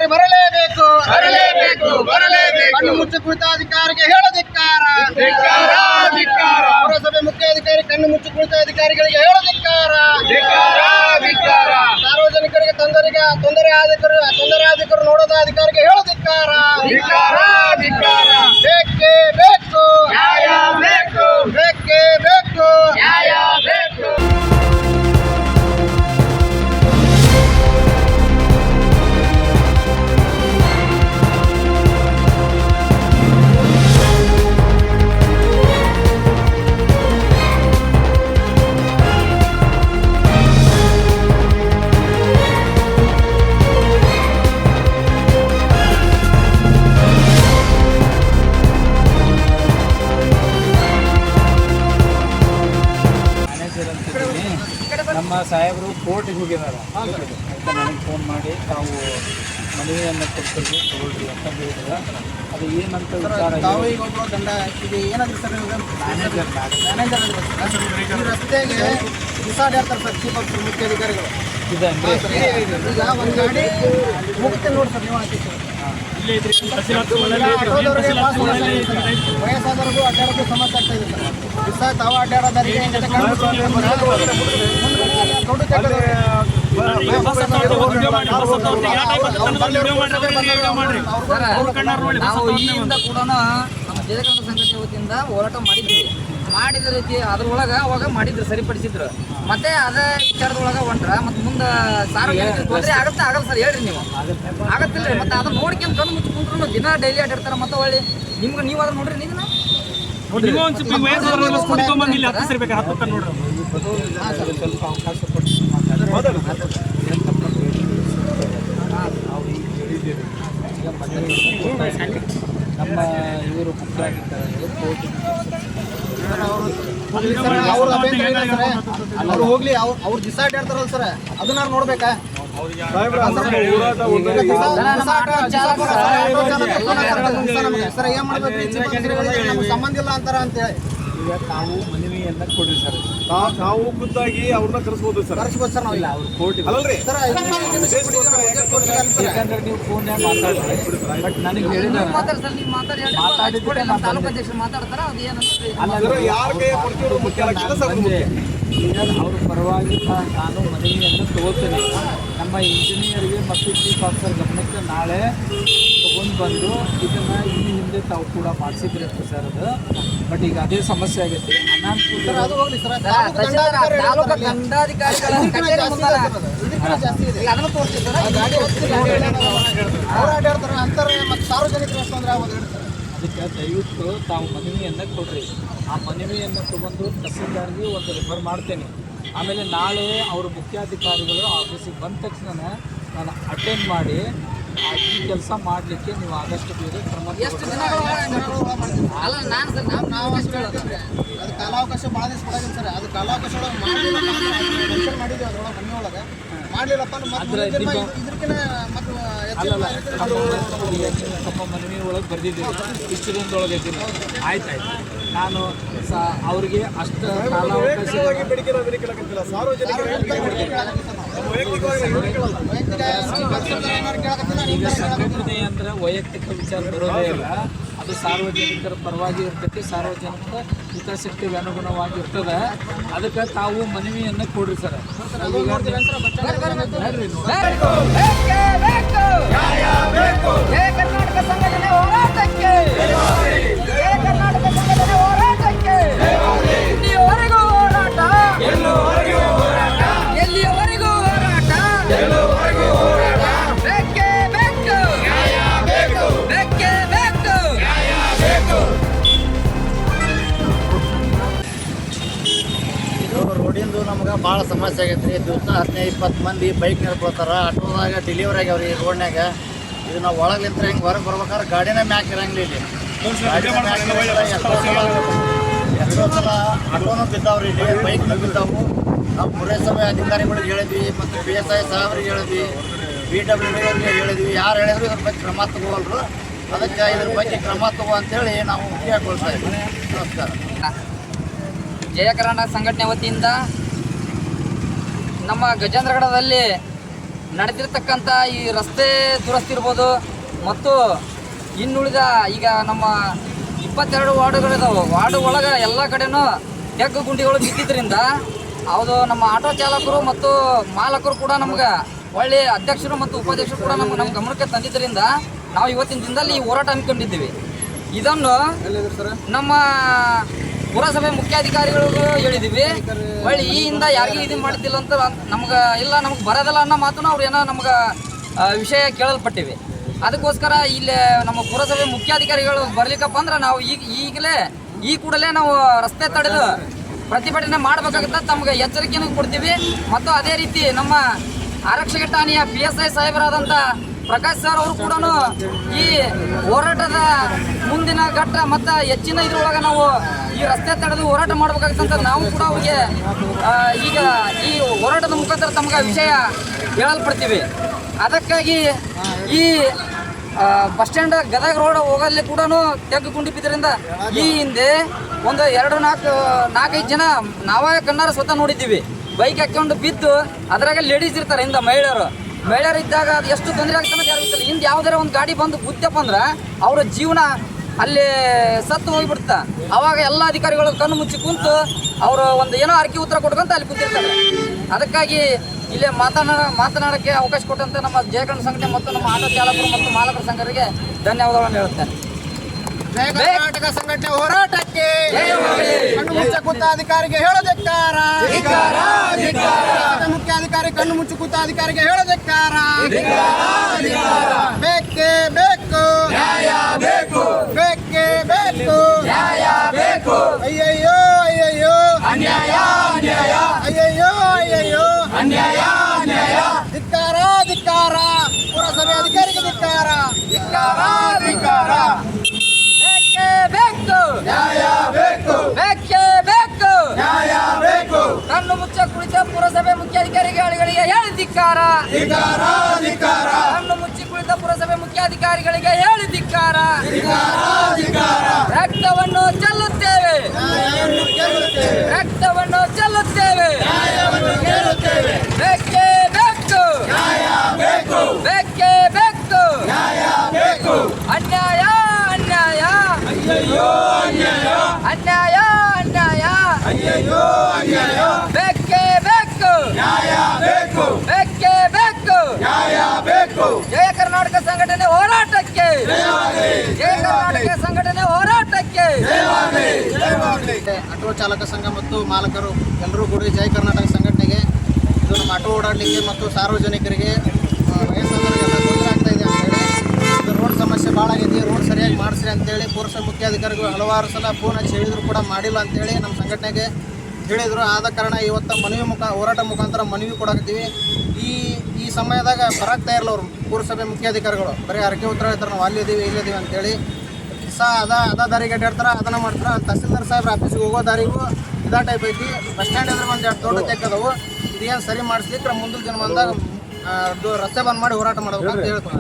ಅಧಿಕಾರಿ ಬರಲೇಬೇಕು. ಕಣ್ಣು ಮುಚ್ಚಿ ಕುಳಿತ ಅಧಿಕಾರಿಗೆ ಹೇಳದಿಕ್ಕಾರ. ಪುರಸಭೆ ಮುಖ್ಯಾಧಿಕಾರಿ ಕಣ್ಣು ಮುಚ್ಚಿ ಕುಳಿತ ಅಧಿಕಾರಿಗಳಿಗೆ ಹೇಳದಿಕ್ಕಾರ. ಸಾರ್ವಜನಿಕರಿಗೆ ತೊಂದರೆ ಆದಿಕರು ನೋಡದ ಅಧಿಕಾರಿಗೆ ಹೇಳದಿಕ್ಕಾರ. ಬೇಕೇ ಬೇಕು, ಬೇಕೇ ಬೇಕು. ನಮ್ಮ ಸಾಹೇಬರು ಕೋರ್ಟಿಗೆ ಹೋಗಿದ್ದಾರೆ. ಅದಕ್ಕೆ ನನಗೆ ಫೋನ್ ಮಾಡಿ ತಾವು ಮನವಿಯನ್ನು ಕೊಡ್ತೀವಿ ತಗೊಳ್ರಿ ಅಂತ ಹೇಳಿದ್ರೆ ಅದು ಏನಂತ ವಿಚಾರ. ತಾವು ಈಗ ಒಬ್ಬರು ದಂಡ ಇದು ಏನಾದ್ರು ಸರ್ ಮ್ಯಾನೇಜರ್ ರಸ್ತೆಗೆ ಬಿಸಾಡ್ಯಾರ್ತಾರೆ ಸರ್ ಚೀಫ್ ಆಫೀಸರ್ ಮುಖ್ಯಾಧಿಕಾರಿಗಳು. ಇದೆ ಅಂದರೆ ಈಗ ಒಂದು ಗಾಡಿ ಹೋಗ್ತೇನೆ ನೋಡಿ ಸರ್ ನೀವು ವಯಸ್ಸಾದವ್ರಿಗೂ ಅಡ್ಡಾಡೋದು ಸಮಸ್ಯೆ ಆಗ್ತಾ ಇದೆ ಸರ್. ದಿವಸ ತಾವು ಅಡ್ಡಾಡೋದಾರಿಗೆ ನಾವು ಇಲ್ಲಿಂದ ಕೂಡ ನಮ್ಮ ಜಯಕರಣ ಸಂಘಟನೆ ವತಿಯಿಂದ ಹೋರಾಟ ಮಾಡಿದ ರೀತಿ ಅದ್ರೊಳಗೆ ಅವಾಗ ಮಾಡಿದ್ರು, ಸರಿಪಡಿಸಿದ್ರು. ಮತ್ತೆ ಅದೇ ವಿಚಾರದೊಳಗೆ ಹೊಂಟ್ರ ಮತ್ತೆ ಮುಂದೆ ಸಾರ್ವಜನಿಕರಿಗೆ ತೊಂದರೆ ಆಗಲ್ಲ ಸರ್. ಹೇಳ್ರಿ ನೀವು ಆಗತ್ತಿಲ್ಲ ರೀ. ಮತ್ತೆ ಅದನ್ನ ನೋಡ್ಕೊಂಡು ಕಣ್ಣು ಮುಚ್ಚಿ ಕುಂತ್ರು ದಿನ ಡೈಲಿ ಅಡ್ಡಾಡ್ತಾರೆ. ಮತ್ತೆ ಒಳ್ಳೆ ನಿಮ್ಗೆ ನೀವು ಅದನ್ನ ನೋಡ್ರಿ. ನೀವು ಸ್ವಲ್ಪ ಅವಕಾಶ ಕೊಟ್ಟು ನಮ್ಮ ಇವರು ಮುಖ್ಯವಾಗಿದ್ದಾರೆ ಅವ್ರು ಹೋಗ್ಲಿ, ಅವ್ರು ದಿವಸ ಅಡ್ಡಾಡ್ತಾರಲ್ಲ ಸರ್, ಅದನ್ನ ನೋಡ್ಬೇಕಾ? ಸರ್ ಏನ್ ಮಾಡ್ಬೇಕು, ಸಂಬಂಧ ಇಲ್ಲ ಅಂತಾರ ಅಂತ ಹೇಳಿ ಈಗ ತಾವು ಮನವಿಯನ್ನ ಕೊಡ್ರಿ ಸರ್. ನಾವು ಖುದ್ದಾಗಿ ಅವ್ರನ್ನ ಕರೆಸ್ಬೋದು ಸರ್. ಸರ್ ನಾವು ಇಲ್ಲ ಅವ್ರು ಕೋರ್ಟಿಗೆ ಅಲ್ಲಲ್ರಿ ಸರ್. ಯಾಕಂದ್ರೆ ನೀವು ಫೋನ್ಯಾಗ ಮಾತಾಡ್ರಿ. ಬಟ್ ನನಗೆ ಹೇಳಿದಾರೆ ಮಾತಾಡಿದ್ರೆ ತಾಲೂಕು ಅಧ್ಯಕ್ಷರು ಮಾತಾಡ್ತಾರ. ಅದು ಅಲ್ಲ ಯಾರ ಕೈ ಕೊಡ್ತೀವಿ ಮುಖ್ಯ ಆಗಿಲ್ಲ ಸರ್. ಈಗ ಅವ್ರ ಪರವಾಗಿ ನಾನು ಮನವಿಯನ್ನು ತಗೋತೇನೆ. ನಮ್ಮ ಇಂಜಿನಿಯರ್ಗೆ ಮತ್ತು ಚೀಫ್ ಆಫೀಸರ್ ಗಮನಕ್ಕೆ ನಾಳೆ ತಗೊಂಡು ಬಂದು ಇದನ್ನು ಈ ಹಿಂದೆ ತಾವು ಕೂಡ ಮಾಡಿಸಿದ್ರಿ ಅಂತ ಸರ್. ಅದು ಬಟ್ ಈಗ ಅದೇ ಸಮಸ್ಯೆ ಆಗೈತಿ. ಸರ್ ಅದು ಹೋಗ್ಲಿ ಸರ್, ತಾಲೂಕು ದಂಡಾಧಿಕಾರಿಗಳ ಜಾಸ್ತಿ ಇದೆ. ಅದನ್ನು ತೋರಿಸ್ತೀವಿ ಸರ್. ಗಾಡಿ ಅವ್ರು ಅಡ್ಡಾಡ್ತಾರೆ ಅಂತಾರೆ, ಮತ್ತೆ ಸಾರ್ವಜನಿಕರು ಎಷ್ಟು ತೊಂದರೆ ಆಗೋದು ಹೇಳಿ ಸರ್. ಅದಕ್ಕೆ ದಯವಿಟ್ಟು ತಾವು ಮನವಿಯನ್ನು ಕೊಡ್ರಿ. ಆ ಮನವಿಯನ್ನು ತಗೊಂಡು ತಹಸೀಲ್ದಾರ್ಗೆ ಒಂದು ರೆಫರ್ ಮಾಡ್ತೇನೆ. ಆಮೇಲೆ ನಾಳೆ ಅವರು ಮುಖ್ಯಾಧಿಕಾರಿಗಳು ಆಫೀಸಿಗೆ ಬಂದ ತಕ್ಷಣ ನಾನು ಅಟೆಂಡ್ ಮಾಡಿ ಈ ಕೆಲಸ ಮಾಡಲಿಕ್ಕೆ ನೀವು ಆದಷ್ಟು ಬೇಗ ಕ್ರಮ. ಎಷ್ಟು ದಿನ ಅಲ್ಲ ನಾನು ಸರ್ ನಾವು ಅದು ಕಾಲಾವಕಾಶ ಭಾಳ ದಿವಸ ಕೊಡೋದಿಲ್ಲ ಸರ್. ಅದು ಕಾಲಾವಕಾಶ ಮೆನ್ಷನ್ ಮಾಡಿದ್ದೀವಿ ಅದ್ರೊಳಗೆ ಮನೆ ಒಳಗೆ. ಮಾಡಲಿಲ್ಲಪ್ಪ ಇದಕ್ಕಿಂತ ಮತ್ತು ತಮ್ಮ ಮನವಿ ಒಳಗೆ ಬರೆದಿದ್ದೀವಿ, ಇಷ್ಟು ದಿನದೊಳಗೆ ಇದ್ದೀನಿ. ಆಯ್ತು ನಾನು ಅವ್ರಿಗೆ ಅಷ್ಟು ಕಾಲಾವಕಾಶ ಈಗ ಸಂಘಟನೆ ಅಂದರೆ ವೈಯಕ್ತಿಕ ವಿಚಾರ ಬರೋದೇ ಇಲ್ಲ. ಅದು ಸಾರ್ವಜನಿಕರ ಪರವಾಗಿ ಇರ್ತೈತಿ, ಸಾರ್ವಜನಿಕರ ಹಿತಾಸಕ್ತಿಗೆ ಅನುಗುಣವಾಗಿ ಇರ್ತದೆ. ಅದಕ್ಕೆ ತಾವು ಮನವಿಯನ್ನು ಕೊಡ್ರಿ ಸರ್. ಕರ್ನಾಟಕ ಸಂಘಟನೆ ಹೋರಾಟಕ್ಕೆ, ಕರ್ನಾಟಕ ಸಂಘಟನೆ ಹೋರಾಟಕ್ಕೆ, ಎಲ್ಲಿಯವರೆಗೂ ಹೋರಾಟ, ಎಲ್ಲಿಯವರೆಗೂ ಹೋರಾಟ, ಬೇಕೇ ಬೇಕು, ಬೇಕೇ ಬೇಕು. ರೋಡಿಂದು ನಮ್ಗೆ ಭಾಳ ಸಮಸ್ಯೆ ಆಗೈತೆ ರೀ. ದಿವಸ 15-20 ಮಂದಿ ಬೈಕ್ ನಿರ್ಕೊಳ್ತಾರ. ಆಟೋದಾಗ ಡೆಲಿವರಿ ಆಗ್ಯಾವ್ರಿ ಈ ರೋಡ್ನಾಗ. ಇದು ನಾವು ಒಳಗ್ಲಿಂತ ಹೆಂಗೆ ಹೊರಗೆ ಬರ್ಬೇಕಾದ್ರೆ ಗಾಡಿನೇ ಮ್ಯಾಕ್ ಇರಂಗಿಲ್ಲ. ಇಲ್ಲಿ ಎಷ್ಟೋ ಸಲ ಆಟೋನೂ ಬಿದ್ದಾವ್ರಿ, ಇಲ್ಲಿ ಬೈಕ್ನೂ ಬಿದ್ದಾವು. ನಾವು ಪುರಸಭೆ ಅಧಿಕಾರಿಗಳಿಗೆ ಹೇಳಿದ್ವಿ, ಮತ್ತು PSI ಸಾಹೇಬ್ರಿಗೆ ಹೇಳಿದ್ವಿ, BWD ಅವ್ರಿಗೆ ಹೇಳಿದ್ವಿ. ಯಾರು ಹೇಳಿದ್ರು ಇದ್ರ ಬಗ್ಗೆ ಕ್ರಮ ತಗೋಲ್ರು. ಅದಕ್ಕೆ ಇದ್ರ ಬಗ್ಗೆ ಕ್ರಮ ತಗೋ ಅಂತೇಳಿ ನಾವು ಕೇಳ್ಕೊಳ್ತಾ ಇದ್ವಿ. ನಮಸ್ಕಾರ. ಜಯ ಕರ್ನಾಟಕ ಸಂಘಟನೆ ವತಿಯಿಂದ ನಮ್ಮ ಗಜೇಂದ್ರಗಢದಲ್ಲಿ ನಡೆದಿರ್ತಕ್ಕಂಥ ಈ ರಸ್ತೆ ದುರಸ್ತಿ ಇರ್ಬೋದು ಮತ್ತು ಇನ್ನುಳಿದ ಈಗ ನಮ್ಮ 22 ವಾರ್ಡುಗಳಿದಾವೆ. ವಾರ್ಡ್ ಒಳಗೆ ಎಲ್ಲ ಕಡೆನೂ ತೆಗ್ಗು ಗುಂಡಿಗಳು ಬಿದ್ದಿದ್ದರಿಂದ ಅದು ನಮ್ಮ ಆಟೋ ಚಾಲಕರು ಮತ್ತು ಮಾಲಕರು ಕೂಡ ನಮ್ಗೆ ಒಳ್ಳೆ ಅಧ್ಯಕ್ಷರು ಮತ್ತು ಉಪಾಧ್ಯಕ್ಷರು ಕೂಡ ನಮ್ಮ ಗಮನಕ್ಕೆ ತಂದಿದ್ದರಿಂದ ನಾವು ಇವತ್ತಿನ ದಿನದಲ್ಲಿ ಈ ಹೋರಾಟ ಹಮ್ಮಿಕೊಂಡಿದ್ದೀವಿ. ಇದನ್ನು ನಮ್ಮ ಪುರಸಭೆ ಮುಖ್ಯಾಧಿಕಾರಿಗಳಿಗೂ ಹೇಳಿದ್ದೀವಿ. ಒಳ್ಳೆ ಈ ಹಿಂದೆ ಯಾರಿಗೂ ಇದು ಮಾಡ್ತಿಲ್ಲ ಅಂತ ನಮ್ಗೆ ಇಲ್ಲ, ನಮ್ಗೆ ಬರೋದಿಲ್ಲ ಅನ್ನೋ ಮಾತನ್ನು ಅವ್ರು ಏನೋ ನಮ್ಗೆ ವಿಷಯ ಕೇಳಲ್ಪಟ್ಟಿವೆ. ಅದಕ್ಕೋಸ್ಕರ ಇಲ್ಲಿ ನಮ್ಮ ಪುರಸಭೆ ಮುಖ್ಯಾಧಿಕಾರಿಗಳು ಬರ್ಲಿಕ್ಕಪ್ಪ ಅಂದ್ರೆ ನಾವು ಈ ಕೂಡಲೇ ನಾವು ರಸ್ತೆ ತಡೆದು ಪ್ರತಿಭಟನೆ ಮಾಡಬೇಕಾಗುತ್ತೆ, ತಮಗೆ ಎಚ್ಚರಿಕೆಯನ್ನು ಕೊಡ್ತೀವಿ. ಮತ್ತು ಅದೇ ರೀತಿ ನಮ್ಮ ಆರಕ್ಷಕ ಠಾಣೆಯ PSI ಸಾಹೇಬರಾದಂಥ ಪ್ರಕಾಶ್ ಸರ್ ಅವರು ಕೂಡ ಈ ಹೋರಾಟದ ಮುಂದಿನ ಘಟ್ಟ ಮತ್ತು ಹೆಚ್ಚಿನ ಇದ್ರೊಳಗೆ ನಾವು ಈ ರಸ್ತೆ ತಡೆದು ಹೋರಾಟ ಮಾಡಬೇಕಾಗುತ್ತಂತ ನಾವು ಕೂಡ ಅವ್ರಿಗೆ ಈಗ ಈ ಹೋರಾಟದ ಮುಖಾಂತರ ತಮಗೆ ವಿಷಯ ಹೇಳಲ್ಪಡ್ತೀವಿ. ಅದಕ್ಕಾಗಿ ಈ ಬಸ್ ಸ್ಟ್ಯಾಂಡ್ ಗದಗ ರೋಡ್ ಹೋಗಲ್ಲಿ ಕೂಡ ತೆಗ್ಗು ಗುಂಡಿ ಬಿದ್ದರಿಂದ ಈ ಹಿಂದೆ ಒಂದು 4-5 ಜನ ನಾವೇ ಕಣ್ಣಾರ ಸ್ವತಃ ನೋಡಿದ್ದೀವಿ. ಬೈಕ್ ಹಾಕೊಂಡು ಬಿದ್ದು ಅದರಾಗ ಲೇಡೀಸ್ ಇರ್ತಾರೆ, ಹಿಂದೆ ಮಹಿಳೆಯರು ಇದ್ದಾಗ ಅದು ಎಷ್ಟು ತೊಂದರೆ ಆಗ್ತದೆ ಯಾರು ಗೊತ್ತಿಲ್ಲ. ಹಿಂದೆ ಯಾವುದಾರ ಒಂದು ಗಾಡಿ ಬಂದು ಗುದ್ದಪ್ಪ ಅಂದ್ರೆ ಅವರ ಜೀವನ ಅಲ್ಲಿ ಸತ್ತು ಹೋಗಿಬಿಡ್ತಾ. ಅವಾಗ ಎಲ್ಲ ಅಧಿಕಾರಿಗಳು ಕಣ್ಣು ಮುಚ್ಚಿ ಕುಂತು ಅವರು ಒಂದು ಏನೋ ಅರ್ಕಿ ಉತ್ತರ ಕೊಟ್ಕೊಂತ ಅಲ್ಲಿ ಕುಂತಿರ್ತಾರೆ. ಅದಕ್ಕಾಗಿ ಇಲ್ಲೇ ಮಾತನಾಡೋಕ್ಕೆ ಅವಕಾಶ ಕೊಟ್ಟಂತೆ ನಮ್ಮ ಜಯಕರಣ ಸಂಘಟನೆ ಮತ್ತು ನಮ್ಮ ಆಟೋ ಚಾಲಕರು ಮತ್ತು ಮಾಲಕರ ಸಂಘರಿಗೆ ಧನ್ಯವಾದಗಳನ್ನು ಹೇಳುತ್ತೇನೆ. ಜಯ ಕರ್ನಾಟಕ ಸಂಘಟನೆ ಹೋರಾಟಕ್ಕೆ ಕಣ್ಣು ಮುಚ್ಚ ಕೂತ ಅಧಿಕಾರಿಗೆ ಹೇಳೋದಕ್ಕಾರ, ಮುಖ್ಯಾಧಿಕಾರಿ ಕಣ್ಣು ಮುಚ್ಚು ಕೂತ ಅಧಿಕಾರಿಗೆ ಹೇಳೋದಕ್ಕಾರ. ಬೇಕೇ ಬೇಕು, ಬೇಕೇ ಬೇಕು, ಅಯ್ಯಯ್ಯೋ ಅಯ್ಯಯ್ಯೋ ಅನ್ಯಾಯ, ಅಯ್ಯಯ್ಯೋ ಅಯ್ಯಯ್ಯೋ ಅನ್ಯಾಯ, ಧಿಕ್ಕಾರ ಧಿಕ್ಕಾರ, ಪುರಸಭೆ ಅಧಿಕಾರಿಗೆ ಧಿಕ್ಕಾರ, ಧಿಕ್ಕಾರ. ಬೇಕೇ ಬೇಕು, ಬೇಕೇ ಬೇಕು, ಕಣ್ಣು ಮುಚ್ಚ ಕುಳಿತ ಪುರಸಭೆ ಮುಖ್ಯಾಧಿಕಾರಿಗಳಿಗೆ ಹೇಳಿ ಧಿಕ್ಕಾರ, ಕಣ್ಣು ಮುಚ್ಚಿ ಕುಳಿತ ಪುರಸಭೆ ಮುಖ್ಯಾಧಿಕಾರಿಗಳಿಗೆ ಹೇಳಿ ಧಿಕ್ಕಾರ. ರಕ್ತವನ್ನು ಚೆಲ್ಲುತ್ತೇವೆ, ರಕ್ತವನ್ನು ಚೆಲ್ಲುತ್ತೇವೆ. ಬೇಕೇ ಬೇಕು, ಬೇಕೇ ಬೇಕು, ಅನ್ಯಾಯ ಅನ್ಯಾಯ, ಅನ್ಯಾಯ ಅನ್ಯಾಯ, ಬೇಕೇ ಬೇಕು, ಬೇಕೇ ಬೇಕು. ಜಯ ಕರ್ನಾಟಕ ಸಂಘಟನೆ ಹೋರಾಟಕ್ಕೆ, ಜಯ ಕರ್ನಾಟಕ ಸಂಘಟನೆ ಹೋರಾಟಕ್ಕೆ. ಆಟೋ ಚಾಲಕ ಸಂಘ ಮತ್ತು ಮಾಲಕರು ಎಲ್ಲರೂ ಕೂಡಿ ಜಯ ಕರ್ನಾಟಕ ಸಂಘಟನೆಗೆ ಇದು ನಮ್ಮ ಆಟೋ ಓಡಾಡಲಿಕ್ಕೆ ಮತ್ತು ಸಾರ್ವಜನಿಕರಿಗೆ ವಯಸ್ಸಾದವರಿಗೆಲ್ಲ ತೊಂದರೆ ಆಗ್ತಾ ಇದೆ ಅಂತೇಳಿ, ಇದು ರೋಡ್ ಸಮಸ್ಯೆ ಭಾಳ ಆಗೈತಿ, ರೋಡ್ ಸರಿಯಾಗಿ ಮಾಡಿಸ್ರಿ ಅಂತೇಳಿ ಪುರಸಭೆ ಮುಖ್ಯಾಧಿಕಾರಿಗಳು ಹಲವಾರು ಸಲ ಫೋನ್ ಹಚ್ಚಿ ಹೇಳಿದ್ರು ಕೂಡ ಮಾಡಿಲ್ಲ ಅಂತೇಳಿ ನಮ್ಮ ಸಂಘಟನೆಗೆ ಹೇಳಿದರು. ಆದ ಕಾರಣ ಇವತ್ತು ಹೋರಾಟ ಮುಖಾಂತರ ಮನವಿ ಕೊಡಾಕತ್ತೀವಿ. ಈ ಸಮಯದಾಗ ಬರಾಕ್ತಾ ಇರಲ್ಲ ಅವರು ಪುರಸಭೆ ಮುಖ್ಯಾಧಿಕಾರಿಗಳು, ಬರೀ ಅರಕೆ ಉತ್ತರ ಹೇಳ್ತಾರೆ ನಾವು ಅಲ್ಲಿದ್ದೀವಿ ಇಲ್ಲಿದ್ದೀವಿ ಅಂತೇಳಿ. ಅದ ದಾರಿಗೆ ಅಡ್ಡಾಡ್ತಾರೆ, ಅದನ್ನು ಮಾಡ್ತಾರೆ. ತಹಸೀಲ್ದಾರ್ ಸಾಹೇಬ್ರ ಆಫೀಸಿಗೆ ಹೋಗೋ ದಾರಿಗೂ ಇದೇ ಟೈಪ್ ಐತಿ. ಬಸ್ ಸ್ಟ್ಯಾಂಡ್ ಅಂದ್ರೆ ಒಂದು 2 ದೊಡ್ಡ ತೆಕ್ಕದವು. ಇದೇನು ಸರಿ ಮಾಡಿಸ್ಲಿಕ್ಕೆ ಮುಂದಿನ ಜನ್ಮದಾಗ ರಸ್ತೆ ಬಂದ್ ಮಾಡಿ ಹೋರಾಟ ಮಾಡ್ಬೇಕು ಅಂತ ಹೇಳ್ತಾರೆ.